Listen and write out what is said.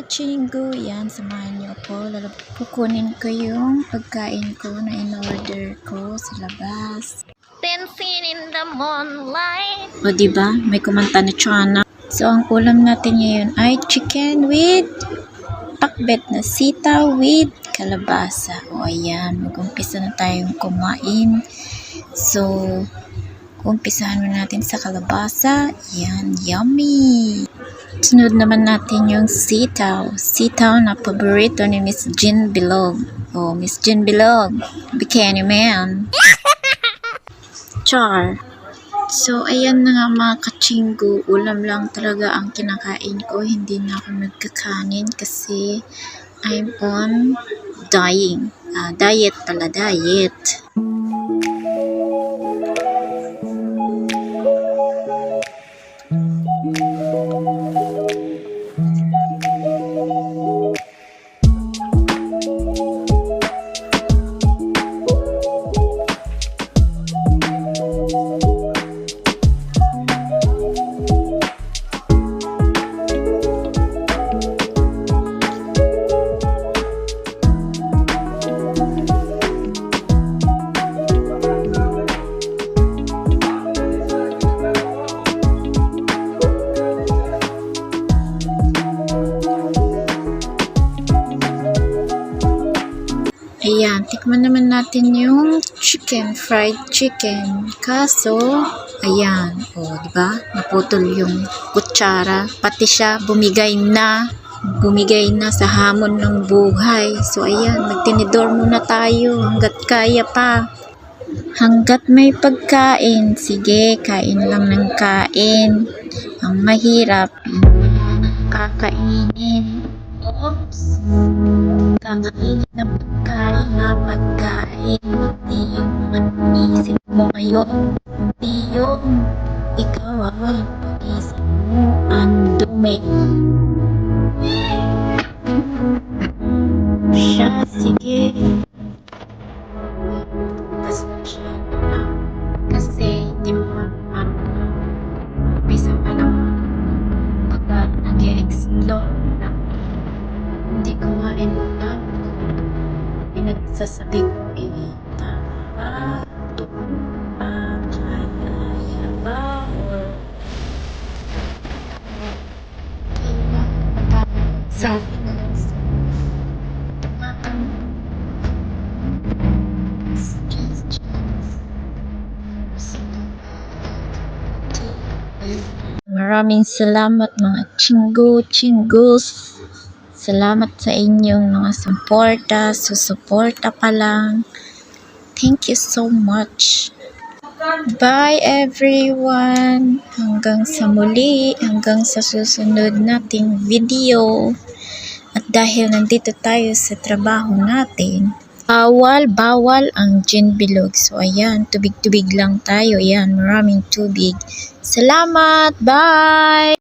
Chingu, yan, samahan niyo ako. Kukunin ko yung pagkain ko na in-order ko sa labas. Dancing in the moonlight. O diba? May kumanta na Chana. So, ang ulam natin ngayon ay chicken with pakbet na sitaw with kalabasa. O ayan, mag-umpisa na tayong kumain. So, umpisahan mo natin sa kalabasa. Yan, yummy! Sunod naman natin yung sitaw. Sitaw na paborito ni Miss Jean Bilog. Oh, Miss Jean Bilog, bikini man. Char. So, ayan na nga mga kachinggo. Ulam lang talaga ang kinakain ko. Hindi na ako nagkakanin kasi I'm on dying. Diet pala, diet. Ayan, tikman naman natin yung chicken, fried chicken. Kaso, ayan, diba? Naputol yung kutsara. Pati siya bumigay na sa hamon ng buhay. So, ayan, magtinidor muna tayo hanggat kaya pa. Hanggat may pagkain, sige, kain lang ng kain. Ang mahirap, kakainin. Oops! Kakainin na pagkain. Hindi yung mag-isip mo ngayon. Hindi yung ikaw ang pag-isip mo. Ang dumi. Siya, sige. Kasi hindi mo umpisa pa lang pagka nag-e-explore na hindi kumain na pinagsasabi ko tama ba kaya ba or sa maraming salamat mga chingus. Salamat sa inyong mga suporta. Susuporta pa lang. Thank you so much. Bye everyone. Hanggang sa muli. Hanggang sa susunod nating video. At dahil nandito tayo sa trabaho natin, bawal ang Jean Bilog. So ayan, tubig-tubig lang tayo. Ayan, maraming tubig. Salamat. Bye!